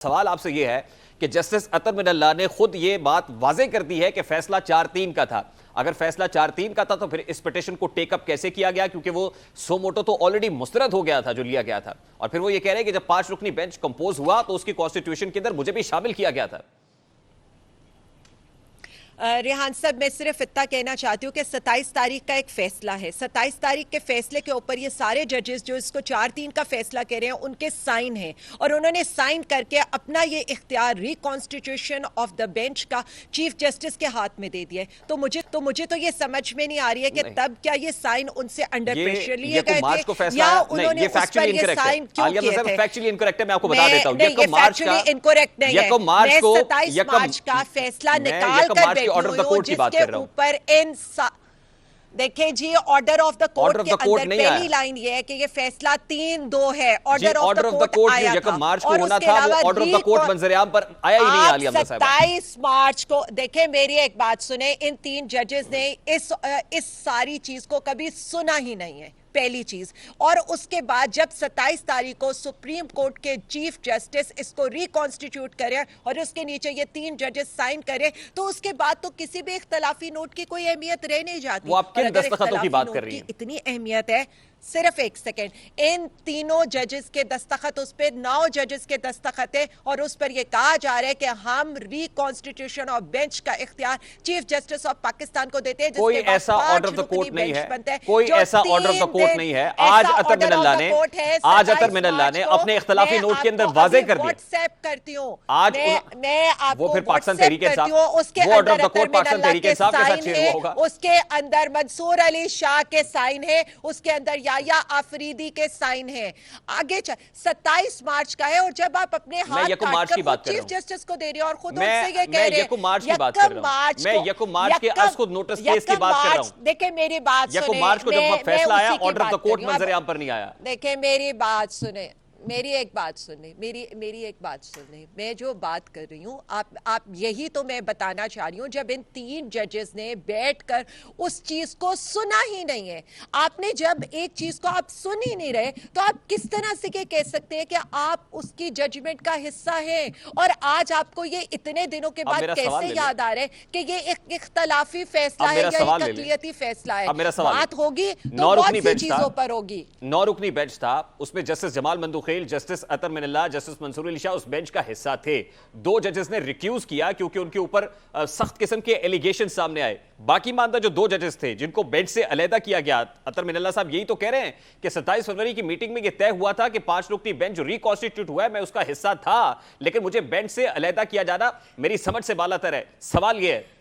सवाल आपसे यह है कि जस्टिस अतर मिनल्ला ने खुद यह बात वाजे कर दी है कि फैसला 4-3 का था। अगर फैसला 4-3 का था तो फिर इस पिटीशन को टेकअप कैसे किया गया, क्योंकि वो सो मोटो तो ऑलरेडी मुस्तरद हो गया था जो लिया गया था। और फिर वो ये कह रहे हैं कि जब 5 रुकनी बेंच कंपोज हुआ तो उसकी कॉन्स्टिट्यूशन के अंदर मुझे भी शामिल किया गया था। रेहान साहब, मैं सिर्फ इतना कहना चाहती हूँ कि 27 तारीख का एक फैसला है। 27 तारीख के फैसले के ऊपर ये सारे जजेस जो इसको 4-3 का फैसला कह रहे हैं उनके साइन हैं, और उन्होंने साइन करके अपना ये इख्तियार रिकॉन्स्टिट्यूशन ऑफ द बेंच का चीफ जस्टिस के हाथ में दे दिया है। तो मुझे तो ये समझ में नहीं आ रही है कि तब क्या ये साइन उनसे अंडर प्रेशर लिए गए थे या उन्होंने उस पर ये साइन क्यों किए थे। फैक्चुअली इनकरेक्ट है, मैं आपको बता देता हूं। ये फैक्चुअली इनकरेक्ट नहीं है। मैं 27 मार्च का फैसला निकाल कर ऑर्डर ऑफ द कोर्ट की बात कर रहा हूं। ऊपर देखिए जी, ऑर्डर ऑफ द कोर्ट के अंदर पहली लाइन ये है कि ये फैसला 3-2 है। ऑर्डर ऑफ द कोर्ट आया था, मार्च को होना था, वो ऑर्डर ऑफ द कोर्ट मंजर-ए-आम पर आया ही नहीं। आलिया 27 मार्च को देखिए, मेरी एक बात सुने, इन 3 जजेस ने इस सारी चीज को कभी सुना ही नहीं है, पहली चीज। और उसके बाद जब 27 तारीख को सुप्रीम कोर्ट के चीफ जस्टिस इसको रिकॉन्स्टिट्यूट करे और उसके नीचे ये 3 जजेस साइन करे, तो उसके बाद तो किसी भी इख्तलाफी नोट की कोई अहमियत रह नहीं जाती। वो आप किन दस्तखतों की बात कर रही हैं? इतनी अहमियत है, सिर्फ एक सेकेंड, इन तीनों जजेस के दस्तखत, उस पर 9 जजेस के दस्तखत है, और उस पर यह कहा जा रहा है कि हम रिकॉन्स्टिट्यूशन ऑफ बेंच का इख्तियार चीफ जस्टिस ऑफ पाकिस्तान को देते हैं। कोई ऐसा ऑर्डर ऑफ द कोर्ट नहीं है, कोई ऐसा ऑर्डर ऑफ द कोर्ट नहीं है। आज अतर मिनल्ला ने अपने इख्तिलाफी नोट के अंदर वाजे कर दिया। व्हाट्सएप करती हूँ आज मैं आपको, वो फिर पाकिस्तान तहरीक साहब, उसके वो order of the court Pakistan Tehreek साहब के साथ शेयर होगा। उसके अंदर मंसूर अली शाह के साइन है, उसके अंदर या आफरीदी के साइन है। आगे 27 मार्च का है, और जब आप अपने हाथ चीफ जस्टिस को दे रहे हो और खुद उनसे ये कह रहे हैं, मार्च की बात कर रहा हूं मैं, यकम मार्च के आज को नोटिस केस की बात कर रहा हूं। देखिए मेरी बात सुने, यकम मार्च को जब फैसला आया, ऑर्डर ऑफ द कोर्ट मंजर-ए-आम पर नहीं आया। देखिए मेरी बात सुने, मेरी एक बात सुनने, मैं जो बात कर रही हूँ, आप यही तो मैं बताना चाह रही हूँ। जब इन 3 जजेस ने बैठकर उस चीज को सुना ही नहीं है, आपने जब एक चीज को आप सुन ही नहीं रहे, तो आप किस तरह से क्या कह सकते हैं कि आप उसकी जजमेंट का हिस्सा हैं? और आज आपको ये इतने दिनों के बाद कैसे याद आ रहा है कि ये एक इख्तलाफी फैसला है या एक अक़लियती फैसला है? बात होगी तो बहुत सी चीजों पर होगी। 9 रुकनी बेंच था, उसमें जस्टिस जमाल मंदुखेल, जस्टिस अतर मिनल्ला, जस्टिस मंसूर अली शाह उस बेंच का हिस्सा थे। 2 जजेस ने रिक्यूज किया क्योंकि उनके ऊपर सख्त किस्म के एलिगेशन सामने आए। बाकी मानदा जो 2 जजेस थे जिनको बेंच से अलहदा किया गया, अतर मिनल्ला साहब यही तो कह रहे हैं कि 27 फरवरी की मीटिंग में यह तय हुआ था कि 5 रुकनी बेंच जो रिकॉन्स्टिट्यूट हुआ है, मैं उसका हिस्सा था, लेकिन मुझे बेंच से अलहदा किया जाना मेरी समझ से बालातर है। सवाल यह है,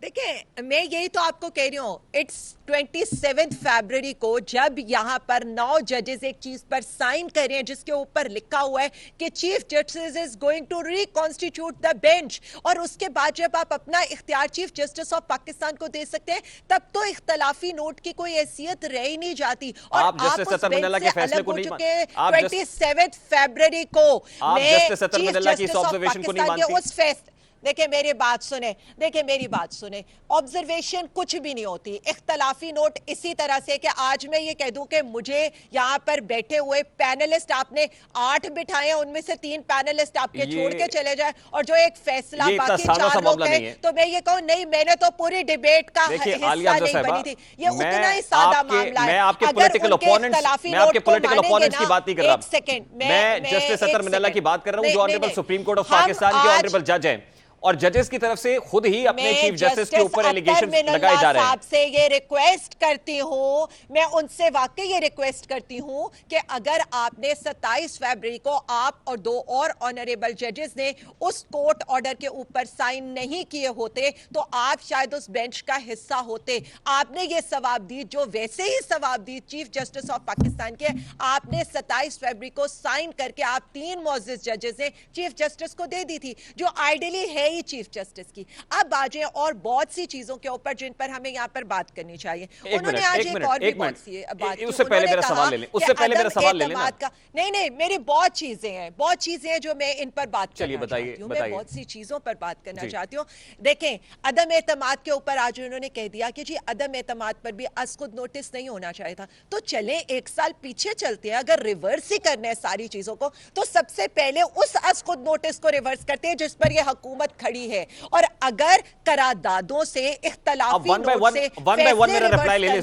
देखिए मैं यही तो आपको कह रही हूँ, इट्स 27 फरवरी को जब यहाँ पर 9 जजेस एक चीज पर साइन कर रहे हैं जिसके ऊपर लिखा हुआ है कि chief justice is going to reconstitute the bench, और उसके बाद जब आप अपना इख्तियार चीफ जस्टिस ऑफ पाकिस्तान को दे सकते हैं, तब तो इख्तलाफी नोट की कोई हैसियत रह ही नहीं जाती। और आप उस बेंच से अलग हो चुके हैं 27 फरवरी को। मैं चीफ जस्टिस ऑफ पाकिस्तान के उस फैसले, देखिए मेरी बात सुने, ऑब्जर्वेशन कुछ भी नहीं होती। इख्तलाफी नोट इसी तरह से कि आज मैं ये कह दूं कि मुझे यहाँ पर बैठे हुए पैनलिस्ट आपने 8 बिठाए हैं, उनमें से 3 पैनलिस्ट आपके छोड़ के चले जाए, और जो एक फैसला बाकी 4 लोग हैं, तो मैं ये कहूँ नहीं, मैंने तो पूरी डिबेट का हिस्सा नहीं बनी थी। ये उतना ही सादा मामला है। अगर इख्तलाफी नोट को मानेंगे ना, एक सेकेंड, मैं जस्टिस अतर मिनल्ला की बात कर रहा हूँ जो honourable supreme court of Pakistan के ऑनरेबल जज हैं, और जजेस की तरफ से खुद ही अपने चीफ जस्टिस के ऊपर एलिगेशन लगाए जा रहे हैं। आपसे ये रिक्वेस्ट करती हूं, मैं उनसे वाकई ये रिक्वेस्ट करती हूं कि अगर आपने 27 फरवरी को आप और 2 और ऑनरेबल जजेस ने उस कोर्ट ऑर्डर के ऊपर साइन नहीं किए होते, तो आप शायद उस बेंच का हिस्सा होते। आपने ये सवाबदीद जो वैसे ही सवाबदीद चीफ जस्टिस ऑफ पाकिस्तान के, आपने 27 फरवरी को साइन करके आप 3 मुअज़्ज़िज़ जजेस ने चीफ जस्टिस को दे दी थी, जो आइडियली है नई चीफ जस्टिस की। अब आ जाए और बहुत सी चीजों के ऊपर जिन पर हमें यहाँ पर बात करनी चाहिए। उन्होंने आज एक और भी बहुत सी बात की। उससे पहले मेरा सवाल ले लें, उससे पहले मेरा सवाल ले लें ना। नहीं, मेरी बहुत चीजें हैं जो मैं इन पर बात चलिए करना चाहती हूँ। मैं बहुत सी चीजों पर बात करना चाहती हूँ। देखें, अदम एतमाद के ऊपर आज उन्होंने कह दिया कि जी अदम एतमाद पर भी आज खुद नोटिस नहीं होना चाहिए था। तो चले एक साल पीछे चलते हैं, अगर रिवर्स ही करने हैं सारी चीजों को, तो सबसे पहले उस आज खुद नोटिस को रिवर्स करते हैं जिस पर यह हुकूमत खड़ी है। और अगर करारदादों से इख्तलाफी नोट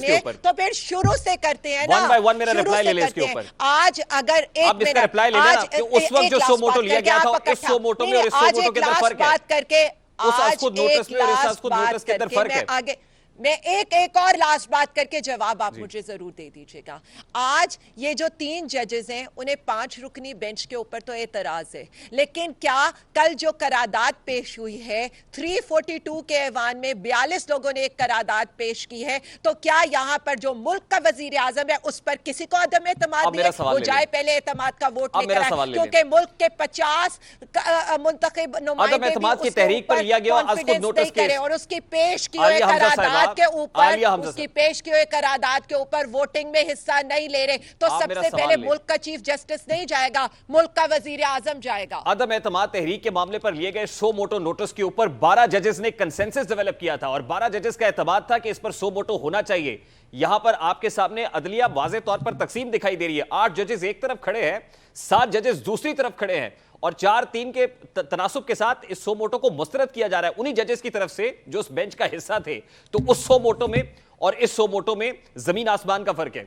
से तो फिर शुरू से करते हैं ना, शुरू से करते हैं। आज अगर एक मिनट, आज उस वक्त जो सोमोटो लिया गया था, उस सोमोटो में और इस सोमोटो के अंदर फर्क है। बात करके उस नोटिस में और इस नोटिस के अंदर फर्क है। आगे मैं एक और लास्ट बात करके जवाब आप मुझे जरूर दे दीजिएगा। आज ये जो 3 जजेस हैं, उन्हें 5 रुकनी बेंच के ऊपर तो एतराज है, लेकिन क्या कल जो करारदाद पेश हुई है 342 के ऐवान में 42 लोगों ने एक करारदाद पेश की है, तो क्या यहाँ पर जो मुल्क का वजीर आजम है उस पर किसी को अदम एतमाद नहीं है? वो जाए पहले एतमाद का वोट लेकर आए, क्योंकि मुल्क के 50 मुंतखब नुमाइंदे की तहरीक पर लिया गया नोटिस करे और उसकी पेश की हुई करारदाद के ऊपर, उसकी पेश की हुई करारदाद के ऊपर वोटिंग में हिस्सा नहीं ले रहे, तो सबसे पहले मुल्क का चीफ जस्टिस नहीं जाएगा, मुल्क का वजीर आजम जाएगा। अदम एतमाद तहरीक के मामले पर लिए गए सो मोटो नोटिस के ऊपर 12 जजेस ने कंसेंसस डेवलप किया था और 12 जजेस का एतमाद था कि इस पर सो मोटो होना चाहिए। यहां पर आपके सामने अदलिया वाज़े तौर पर तकसीम दिखाई दे रही है। 8 जजेस एक तरफ खड़े हैं, 7 जजेस दूसरी तरफ खड़े हैं और 4-3 के तनासुब के साथ इस सो मोटो को मुस्तरद किया जा रहा है उन्हीं जजेस की तरफ से जो उस बेंच का हिस्सा थे। तो उस सो मोटो में और इस सो मोटो में जमीन आसमान का फर्क है।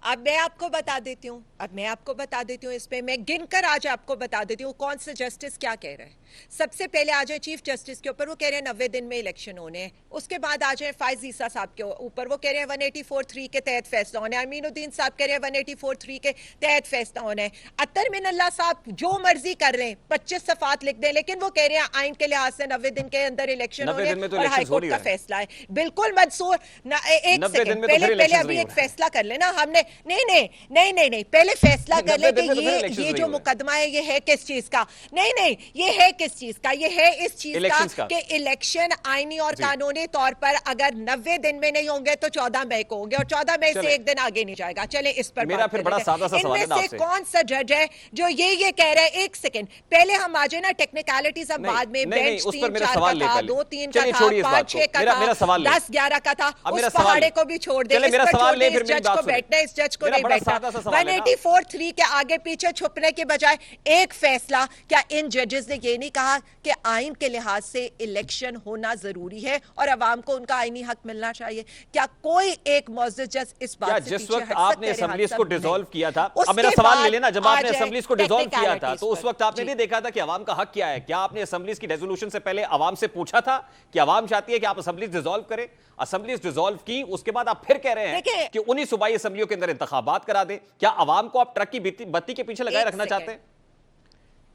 अब मैं आपको बता देती हूं, इस पे मैं गिनकर आज आपको बता देती हूं कौन से जस्टिस क्या कह रहे हैं। सबसे पहले आ जाए चीफ जस्टिस के ऊपर, वो कह रहे हैं 90 दिन में इलेक्शन होने हैं। उसके बाद आ जाए फाइज ईसा साहब के ऊपर, वो कह रहे हैं 184(3) के तहत फैसला होना है। अमीनुद्दीन साहब कह रहे हैं 184(3) के तहत फैसला होना है। अतर मिनल्ला साहब जो मर्जी कर रहे हैं, 25 सफात लिख दें, लेकिन वो कह रहे हैं आइन के लिहाज से 90 दिन के अंदर इलेक्शन होने और हाईकोर्ट का फैसला है। बिल्कुल मंसूर, एक सेकंड पहले अभी एक फैसला कर लेना हमने। नहीं, पहले फैसला कर ले कि ये जो मुकदमा है ये है किस चीज का। नहीं, ये है किस चीज का, ये है इस चीज का कि इलेक्शन आईनी और कानूनी तौर पर अगर 90 दिन में नहीं होंगे तो 14 मई को होंगे और 14 मई से एक दिन आगे नहीं जाएगा। चले इस पर मेरा फिर बड़ा सादा सा सवाल है इनमें से कौन सा जज है जो ये कह रहा है? एक सेकंड पहले हम आ जाए ना टेक्निकलिटीज, अब बाद में बेंच 3-4 का था, 2-3 का था, 5-6 का था, 10-11 का था, उस पहाड़े को भी छोड़ दे, इस जज को बैठना, इस जज को नहीं बैठना। 184(3) के आगे पीछे छुपने के बजाय एक फैसला, क्या इन जजेस ने ये नहीं कहा कि आइन के लिहाज से इलेक्शन होना जरूरी है और अवाम को उनका आईनी हक मिलना चाहिए? क्या कोई एक मौजूद जज इस बात से जिस वक्त आपने असेंबलीज को डिसॉल्व किया था, अब मेरा सवाल ले लेना, जब आपने असेंबलीज को डिसॉल्व किया था तो उस वक्त आपने नहीं देखा था कि अवाम का हक क्या है? क्या आपने असेंबलीज की रेजोल्यूशन से पहले अवाम से पूछा था कि अवाम चाहती है कि आप असेंबलीज डिसॉल्व करें? असेंबलीज डिसॉल्व की, उसके बाद आप फिर कह रहे हैं कि उन्हीं सूबाई असेंबलियों के अंदर इंतखाबात करा दें। क्या अवाम को आप ट्रक की बत्ती के पीछे लगाए रखना चाहते हैं?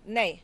नहीं,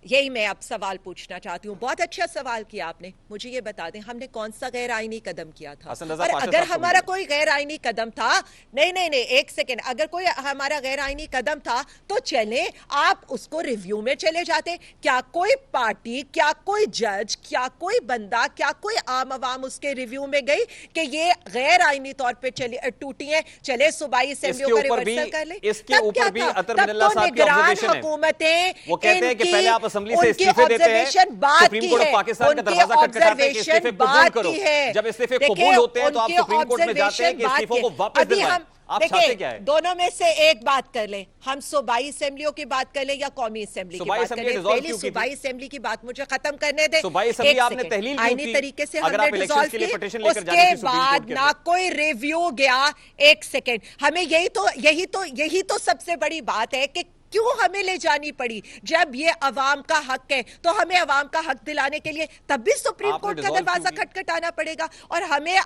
यही मैं अब सवाल पूछना चाहती हूँ। बहुत अच्छा सवाल किया आपने। मुझे ये बता दें हमने कौन सा गैर आईनी कदम किया था? और अगर हमारा कोई गैर आईनी कदम था, नहीं, एक सेकेंड, अगर कोई हमारा गैर आईनी कदम था तो चले आप उसको रिव्यू में चले जाते। क्या कोई पार्टी, क्या कोई जज, क्या कोई बंदा, क्या कोई आम आवाम उसके रिव्यू में गई कि ये गैर आईनी तौर पर चली टूटी है, चले सूबाई असेंबलियों का रिवर्सल कर ले? इसके ऊपर भी अतर मिनल्ला साहब की ऑब्जर्वेशन है। हुकूमतें वो कहते हैं कि पहले आप असेंबली से इस्तीफे देते हैं, सुप्रीम कोर्ट ऑफ पाकिस्तान का दरवाजा खटखटाते हैं कि इस्तीफे कबूल करो। जब इस्तीफे कबूल होते हैं तो आप सुप्रीम कोर्ट में जाते हैं कि इस्तीफों को वापस दिलवाएं। आप चाहते क्या है? दोनों में से एक बात कर ले, हम सूबाई असेंबलियों की बात कर ले या कौमी असेंबली की बात कर ले? पहली सूबाई असेंबली की बात मुझे खत्म करने दे। सूबाई असेंबली आपने तहलील आईनी तरीके से हमने डिसॉल्व की, उसके बाद ना कोई रिव्यू गया। एक सेकेंड, हमें यही तो सबसे बड़ी बात है कि क्यों हमें ले जानी पड़ी? जब ये अवाम का हक है तो हमें अवाम का हक दिलाने के लिए तब भी सुप्रीम कोर्ट का दरवाजा खटखटाना पड़ेगा और हमें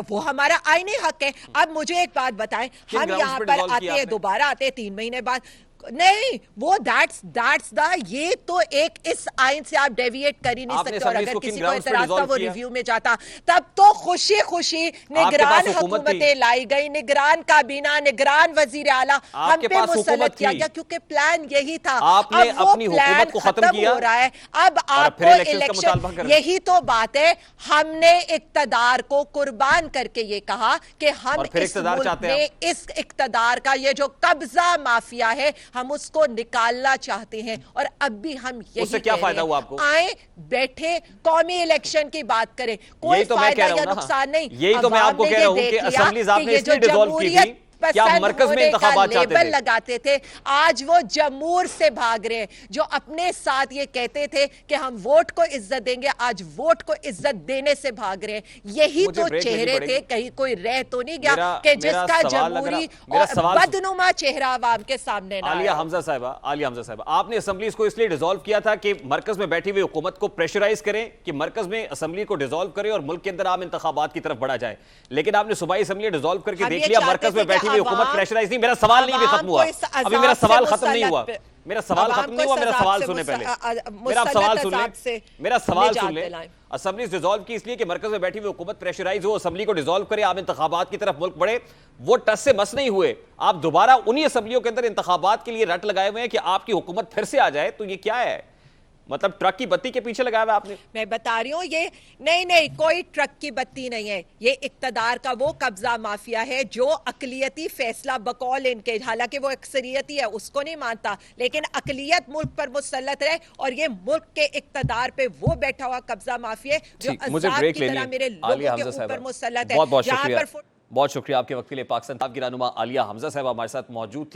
वो हमारा आईनी हक है। अब मुझे एक बात बताएं, हम यहाँ पर आते हैं, दोबारा आते हैं 3 महीने बाद, नहीं, वो दैट्स द, ये तो एक इस आइन से आप डेविएट कर ही नहीं आपने सकते। और असम्बली अगर को किसी किन को ग्राउंड्स पे एतराज था डिसॉल्व वो किया? रिव्यू में जाता, तब तो खुशी खुशी निगरान पास हुकूमत थी। हुकूमतें लाई गई, निगरान काबीना, निगरान वजीर आला हम आपके पे पास मुसल्लत हुकूमत किया थी। गया, क्योंकि प्लान यही था। आपने अब वो अपनी हुकूमत प्लान को खत्म किया हो रहा है। अब फिर आपको इलेक्शंस का मुतालबा कर इलेक्शन, रहे हैं। यही तो बात है। हमने इक्तदार को कुर्बान करके ये कहा कि हम और फिर इस इक्तदार मुल्क चाहते हैं में इस इक्तदार का ये जो कब्जा माफिया है, हम उसको निकालना चाहते हैं। और अब भी हम यही उससे क्या कह रहे फायदा हैं। हुआ आपको? आए बैठे कौमी इलेक्शन की बात करें, कोई यही तो मैं कह फायदा रहा या हूं ना। नुकसान नहीं। यही तो मैं अवाम आपको ने कह ये रहा हूं देख कि लिया असेंबलीज आपने ये जो इसलिए डिसॉल्व की थी जमहूरियत कि आप पसंद मरकज में होने का इंतखाबात चाहते लेबल थे। लगाते थे, आज वो जमूर से भाग रहे हैं। जो अपने साथ ये कहते थे कि हम वोट को इज्जत देंगे, आज वोट को इज्जत देने से भाग रहे हैं। यही मुझे तो ब्रेक लेनी चेहरे पड़ेगी। थे, कहीं कोई रह तो नहीं गया कि मेरा जिसका सवाल लग रहा- जमहूरी मेरा और सवाल- बदनुमा चेहरा अवाम के सामने ना आलिया आया। हमजा साहिबा, आपने असेंबलीज को इसलिए डिसॉल्व किया था कि मरकज में बैठी हुई हुकूमत को प्रेशराइज करें कि मरकज में असेंबली को डिसॉल्व करें और मुल्क के अंदर आम इंतखाबात की तरफ बढ़ा जाए। लेकिन आपने सूबाई असेंबली डिसॉल्व करके हम देख ये लिया चाहते मरकज थे में बैठी कि हुई हुकूमत अवाम- प्रेशराइज नहीं। मेरा सवाल नहीं भी खत्म हुआ, अवाम को इस अभी मेरा अजाब से सवाल खत्म नहीं मुसल्लत हुआ। पे- मेरा सवाल अवाम खत्म को नहीं हुआ, इस मेरा अजाब सवाल से सुने पहले। मुसल्लत मेरा आप सवाल सुन अजाब से लें, मेरा सवाल निजात सुन लें। दिलाएं। असेंबली डिसॉल्व की इसलिए कि मरकज में बैठी हुई हुकूमत प्रेशराइज हो, असेंबली को डिसॉल्व करे, आम इंतखाबात की तरफ मुल्क बढ़े। वो टस से मस नहीं हुए। आप दोबारा उन्हीं असेंबलियों के अंदर इंतखाबात के लिए रट लगाए हुए हैं कि आपकी हुकूमत फिर से आ जाए। तो ये क्या है? मतलब ट्रक की बत्ती के पीछे लगाया हुआ आपने। मैं बता रही हूँ, ये नहीं, कोई ट्रक की बत्ती नहीं है। ये इक्तदार का वो कब्जा माफिया है जो अकलियती फैसला बकौल इनके, हालांकि वो अक्सरियती है उसको नहीं मानता, लेकिन अकलियत मुल्क पर मुसल्लत रहे और ये मुल्क के इक्तदार पे वो बैठा हुआ कब्जा माफिया है जो मुझे अज़ाब ब्रेक की लेनी तरह है। मेरे आलिया लोगों हमजा के ऊपर साहिबा, मुसल्लत है। बहुत बहुत जहां शुक्रिया। पर बहुत शुक्रिया आपके वक्त के लिए। पाकिस्तान की रहनुमा आलिया हमजा साहिबा हमारे साथ मौजूद थी।